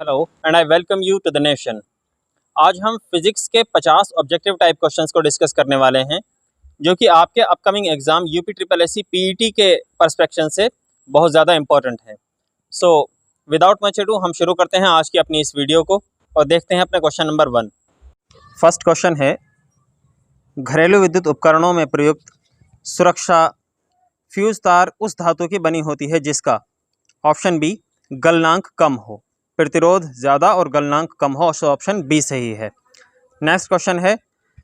Hello and I welcome you to the nation. आज हम physics के 50 ऑब्जेक्टिव टाइप क्वेश्चंस को डिस्कस करने वाले हैं जो कि आपके upcoming exam UP triple S C PET के पर्सपेक्शन से बहुत ज़्यादा इंपॉर्टेंट है। सो विदाउट मच अडू हम शुरू करते हैं आज की अपनी इस वीडियो को और देखते हैं अपने क्वेश्चन नंबर 1। फर्स्ट क्वेश्चन है, घरेलू विद्युत उपकरणों में प्रयुक्त सुरक्षा फ्यूज तार उस धातु की बनी होती है जिसका ऑप्शन बी गलनांक कम हो, प्रतिरोध ज़्यादा और गलनांक कम हो। सो ऑप्शन बी सही है। नेक्स्ट क्वेश्चन है,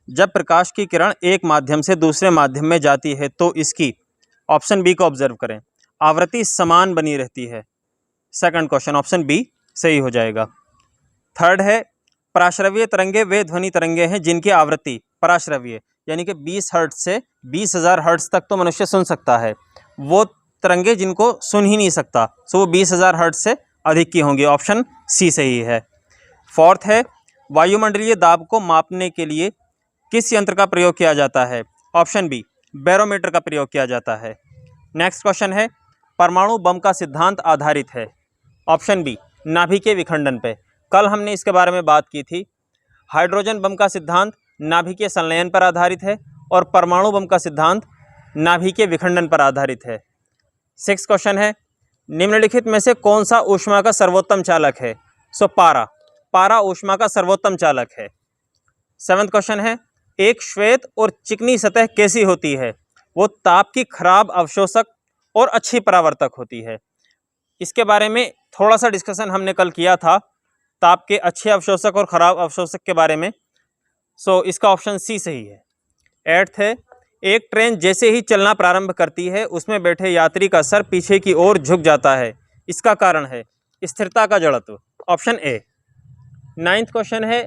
जब प्रकाश की किरण एक माध्यम से दूसरे माध्यम में जाती है तो इसकी ऑप्शन बी को ऑब्जर्व करें, आवृत्ति समान बनी रहती है। सेकंड क्वेश्चन ऑप्शन बी सही हो जाएगा। थर्ड है, पराश्रव्य तरंगे वे ध्वनि तरंगे हैं जिनकी आवृत्ति पराश्रव्य यानी कि 20 हर्ट्ज से 20,000 हर्ट्ज तक तो मनुष्य सुन सकता है, वो तरंगे जिनको सुन ही नहीं सकता सो वो 20,000 हर्ट्ज से अधिक की होंगी। ऑप्शन सी सही है। फोर्थ है, वायुमंडलीय दाब को मापने के लिए किस यंत्र का प्रयोग किया जाता है? ऑप्शन बी बैरोमीटर का प्रयोग किया जाता है। नेक्स्ट क्वेश्चन है, परमाणु बम का सिद्धांत आधारित है? ऑप्शन बी नाभिकीय विखंडन पे। कल हमने इसके बारे में बात की थी। हाइड्रोजन बम का सिद्धांत नाभिकीय संलयन पर आधारित है और परमाणु बम का सिद्धांत नाभिकीय विखंडन पर आधारित है। सिक्स क्वेश्चन है, निम्नलिखित में से कौन सा ऊष्मा का सर्वोत्तम चालक है? सो पारा ऊष्मा का सर्वोत्तम चालक है। सेवंथ क्वेश्चन है, एक श्वेत और चिकनी सतह कैसी होती है? वो ताप की खराब अवशोषक और अच्छी परावर्तक होती है। इसके बारे में थोड़ा सा डिस्कशन हमने कल किया था, ताप के अच्छे अवशोषक और खराब अवशोषक के बारे में। सो इसका ऑप्शन सी सही है। एट्थ है, एक ट्रेन जैसे ही चलना प्रारंभ करती है उसमें बैठे यात्री का सर पीछे की ओर झुक जाता है, इसका कारण है स्थिरता का जड़त्व। Option A. नाइन्थ क्वेश्चन है,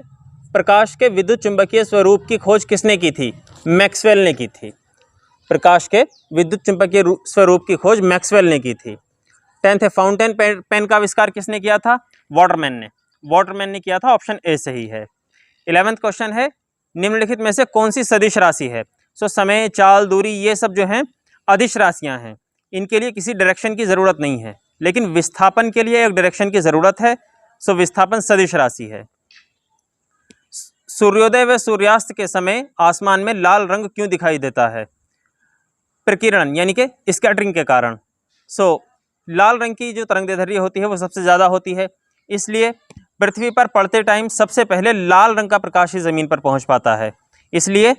प्रकाश के विद्युत चुंबकीय स्वरूप की खोज किसने की थी? मैक्सवेल ने की थी। प्रकाश के विद्युत चुंबकीय स्वरूप की खोज मैक्सवेल ने की थी। टेंथ है, फाउंटेन पेन का आविष्कार किसने किया था? वाटरमैन ने किया था। ऑप्शन ए सही है। 11वां क्वेश्चन है, निम्नलिखित में से कौन सी सदिश राशि है? सो समय, चाल, दूरी, ये सब जो हैं अदिश राशियां हैं, इनके लिए किसी डायरेक्शन की ज़रूरत नहीं है, लेकिन विस्थापन के लिए एक डायरेक्शन की ज़रूरत है। सो विस्थापन सदिश राशि है। सूर्योदय व सूर्यास्त के समय आसमान में लाल रंग क्यों दिखाई देता है? प्रकीर्णन यानी कि स्कैटरिंग के कारण। सो लाल रंग की जो तरंगदैर्ध्य होती है वो सबसे ज़्यादा होती है, इसलिए पृथ्वी पर पड़ते टाइम सबसे पहले लाल रंग का प्रकाश ही ज़मीन पर पहुंच पाता है, इसलिए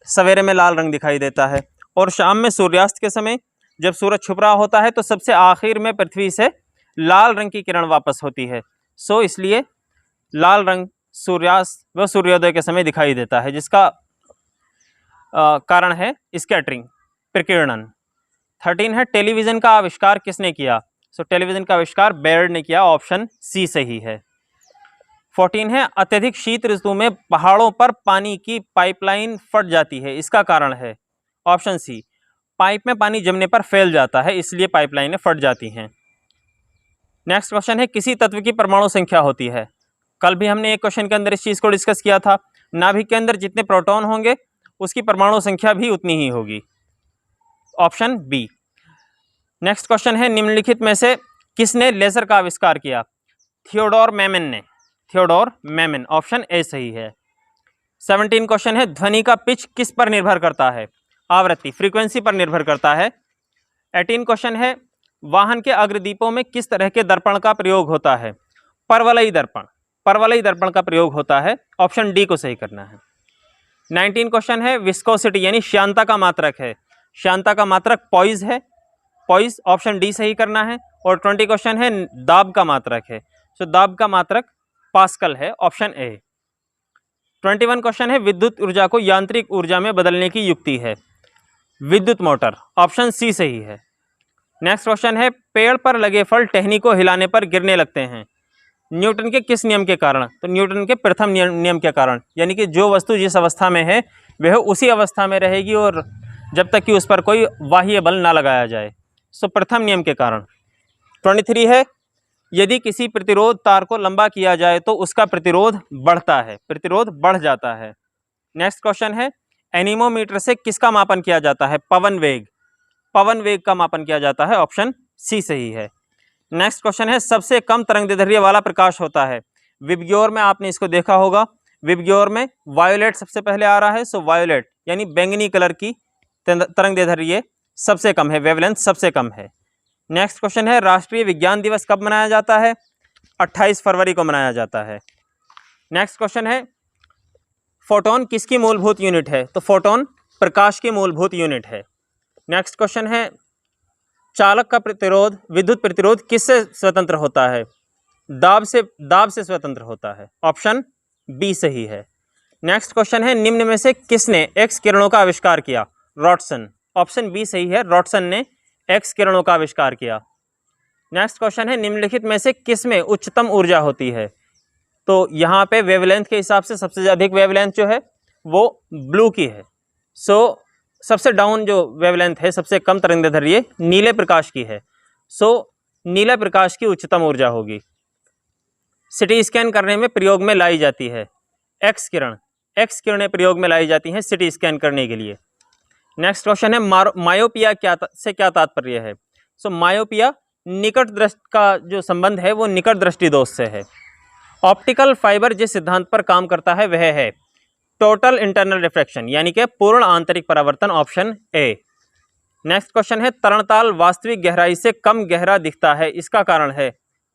सवेरे में लाल रंग दिखाई देता है। और शाम में सूर्यास्त के समय जब सूरज छुप रहा होता है तो सबसे आखिर में पृथ्वी से लाल रंग की किरण वापस होती है। सो इसलिए लाल रंग सूर्यास्त व सूर्योदय के समय दिखाई देता है, जिसका कारण है स्कैटरिंग, प्रकीर्णन। 13 है, टेलीविज़न का आविष्कार किसने किया? सो टेलीविज़न का आविष्कार बेयर्ड ने किया। ऑप्शन सी सही है। 14 है, अत्यधिक शीत ऋतु में पहाड़ों पर पानी की पाइपलाइन फट जाती है, इसका कारण है? ऑप्शन सी, पाइप में पानी जमने पर फैल जाता है, इसलिए पाइपलाइनें फट जाती हैं। नेक्स्ट क्वेश्चन है, किसी तत्व की परमाणु संख्या होती है? कल भी हमने एक क्वेश्चन के अंदर इस चीज़ को डिस्कस किया था। नाभिक के अंदर जितने प्रोटॉन होंगे उसकी परमाणु संख्या भी उतनी ही होगी। Option B. नेक्स्ट क्वेश्चन है, निम्नलिखित में से किसने लेजर का आविष्कार किया? थियोडोर मेमन ने। थियोडोर मेमन। ऑप्शन ए सही है। 17 क्वेश्चन है, ध्वनि का पिच किस पर निर्भर करता है? आवृत्ति, फ्रीक्वेंसी पर निर्भर करता है। 18 क्वेश्चन है, वाहन के अग्रदीपों में किस तरह के दर्पण का प्रयोग होता है? परवलयी दर्पण। परवलयी दर्पण का प्रयोग होता है। ऑप्शन डी को सही करना है। 19 क्वेश्चन है, विस्कोसिटी यानी श्यानता का मात्रक है? श्यानता का मात्रक पॉइज है। पॉइज। ऑप्शन डी सही करना है। और 20 क्वेश्चन है, दाब का मात्रक है? सो दाब का मात्रक पास्कल है। Option A. 21 क्वेश्चन है, विद्युत ऊर्जा को यांत्रिक ऊर्जा में बदलने की युक्ति है? विद्युत मोटर। ऑप्शन सी सही है। नेक्स्ट क्वेश्चन है, पेड़ पर लगे फल टहनी को हिलाने पर गिरने लगते हैं? न्यूटन के किस नियम के कारण? तो न्यूटन के प्रथम नियम के कारण, यानी कि जो वस्तु जिस अवस्था में है वह उसी अवस्था में रहेगी और जब तक कि उस पर कोई बाह्य बल ना लगाया जाए। सो प्रथम नियम के कारण। 23 है, यदि किसी प्रतिरोध तार को लंबा किया जाए तो उसका प्रतिरोध बढ़ता है, प्रतिरोध बढ़ जाता है। नेक्स्ट क्वेश्चन है, एनीमोमीटर से किसका मापन किया जाता है? पवन वेग। पवन वेग का मापन किया जाता है। ऑप्शन सी सही है। नेक्स्ट क्वेश्चन है सबसे कम तरंगदैर्ध्य वाला प्रकाश होता है। विबग्योर में आपने इसको देखा होगा, विबग्योर में वायोलेट सबसे पहले आ रहा है, सो वायोलेट यानी बैंगनी कलर की तरंगदैर्ध्य सबसे कम है, वेवलेंथ सबसे कम है। नेक्स्ट क्वेश्चन है राष्ट्रीय विज्ञान दिवस कब मनाया जाता है? 28 फरवरी को मनाया जाता है। नेक्स्ट क्वेश्चन है फोटोन किसकी मूलभूत यूनिट है? तो फोटोन प्रकाश की मूलभूत यूनिट है। नेक्स्ट क्वेश्चन है चालक का प्रतिरोध, विद्युत प्रतिरोध किससे स्वतंत्र होता है? दाब से स्वतंत्र होता है। ऑप्शन बी सही है। नेक्स्ट क्वेश्चन है निम्न में से किसने एक्स किरणों का आविष्कार किया? रॉटसन। ऑप्शन बी सही है, रॉटसन ने एक्स किरणों का आविष्कार किया। नेक्स्ट क्वेश्चन है निम्नलिखित में से किसमें उच्चतम ऊर्जा होती है? तो यहाँ पे वेवलेंथ के हिसाब से सबसे अधिक वेवलेंथ जो है वो ब्लू की है। सो सबसे डाउन जो वेवलेंथ है, सबसे कम तरंगदैर्ध्य नीले प्रकाश की है। सो नीला प्रकाश की उच्चतम ऊर्जा होगी। सिटी स्कैन करने में प्रयोग में लाई जाती है एक्स किरण, एक्स किरणें प्रयोग में लाई जाती हैं सिटी स्कैन करने के लिए। नेक्स्ट क्वेश्चन है मायोपिया से क्या तात्पर्य है? सो मायोपिया निकट दृष्टि का जो संबंध है वो निकट दृष्टि दोष से है। ऑप्टिकल फाइबर जिस सिद्धांत पर काम करता है वह है टोटल इंटरनल रिफ्रैक्शन यानी कि पूर्ण आंतरिक परावर्तन। Option A. नेक्स्ट क्वेश्चन है तरणताल वास्तविक गहराई से कम गहरा दिखता है, इसका कारण है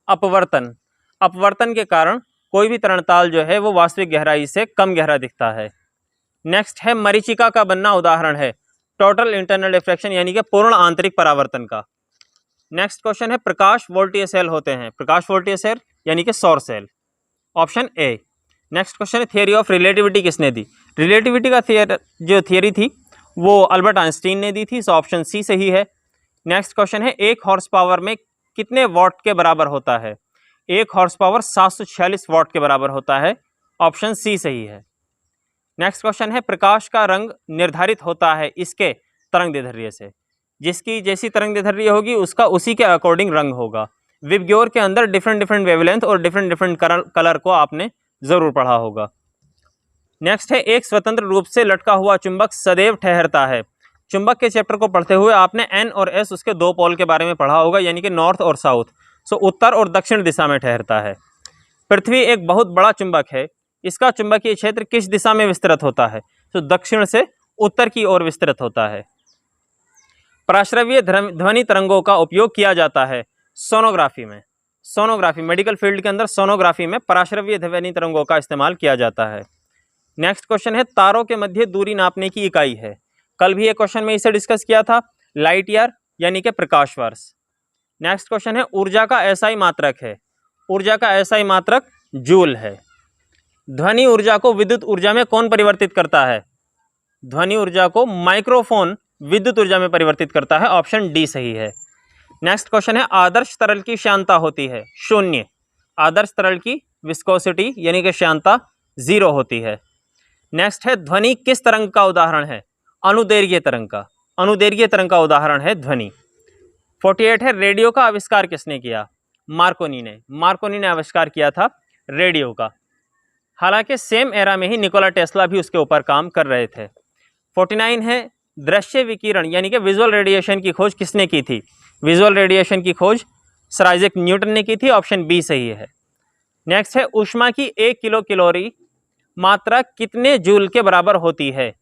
अपवर्तन। अपवर्तन के कारण कोई भी तरणताल जो है वो वास्तविक गहराई से कम गहरा दिखता है। नेक्स्ट है मरीचिका का बनना उदाहरण है टोटल इंटरनल रिफ्रैक्शन यानी कि पूर्ण आंतरिक परावर्तन का। नेक्स्ट क्वेश्चन है प्रकाश वोल्टीय सेल होते हैं, प्रकाश वोल्टीय सेल यानी कि सौर cell. Option A. Next question है थियरी ऑफ रिलेटिविटी किसने दी? रिलेटिविटी का जो थियरी थी वो अल्बर्ट आइंस्टीन ने दी थी, सो ऑप्शन सी सही है। नेक्स्ट क्वेश्चन है एक हॉर्स पावर में कितने वॉट के बराबर होता है? एक हॉर्स पावर 746 वॉट के बराबर होता है। ऑप्शन सी सही है। नेक्स्ट क्वेश्चन है प्रकाश का रंग निर्धारित होता है इसके तरंगदैर्ध्य से, जिसकी जैसी तरंगदैर्ध्य होगी उसका उसी के अकॉर्डिंग रंग होगा। विबग्योर के अंदर डिफरेंट वेवलेंथ और डिफरेंट कलर को आपने जरूर पढ़ा होगा। नेक्स्ट है एक स्वतंत्र रूप से लटका हुआ चुंबक सदैव ठहरता है। चुंबक के चैप्टर को पढ़ते हुए आपने एन और एस उसके दो पोल के बारे में पढ़ा होगा यानी कि नॉर्थ और साउथ। सो उत्तर और दक्षिण दिशा में ठहरता है। पृथ्वी एक बहुत बड़ा चुंबक है, इसका चुंबकीय क्षेत्र किस दिशा में विस्तृत होता है? तो दक्षिण से उत्तर की ओर विस्तृत होता है। पराश्रव्य ध्वनि तरंगों का उपयोग किया जाता है सोनोग्राफी में। सोनोग्राफी मेडिकल फील्ड के अंदर सोनोग्राफी में पराश्रव्य ध्वनि तरंगों का इस्तेमाल किया जाता है। नेक्स्ट क्वेश्चन है तारों के मध्य दूरी नापने की इकाई है। कल भी एक क्वेश्चन में इसे डिस्कस किया था, लाइट ईयर यानी कि प्रकाश वर्ष। नेक्स्ट क्वेश्चन है ऊर्जा का एसआई मात्रक है। ऊर्जा का एसआई मात्रक जूल है। ध्वनि ऊर्जा को विद्युत ऊर्जा में कौन परिवर्तित करता है? ध्वनि ऊर्जा को माइक्रोफोन विद्युत ऊर्जा में परिवर्तित करता है। ऑप्शन डी सही है। नेक्स्ट क्वेश्चन है आदर्श तरल की श्यानता होती है शून्य। आदर्श तरल की विस्कोसिटी यानी कि श्यानता 0 होती है। नेक्स्ट है ध्वनि किस तरंग का उदाहरण है? अनुदैर्घ्य तरंग का। अनुदैर्घ्य तरंग का उदाहरण है ध्वनि। 48 है रेडियो का आविष्कार किसने किया? मार्कोनी ने। मार्कोनी ने आविष्कार किया था रेडियो का। हालांकि सेम एरा में ही निकोला टेस्ला भी उसके ऊपर काम कर रहे थे। 49 है दृश्य विकिरण यानी कि विजुअल रेडिएशन की खोज किसने की थी? विजुअल रेडिएशन की खोज सर आइजैक न्यूटन ने की थी। ऑप्शन बी सही है। नेक्स्ट है ऊष्मा की 1 किलो कैलोरी मात्रा कितने जूल के बराबर होती है?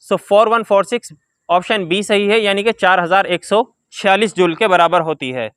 सो 4146 ऑप्शन बी सही है यानी कि 4146 जूल के बराबर होती है।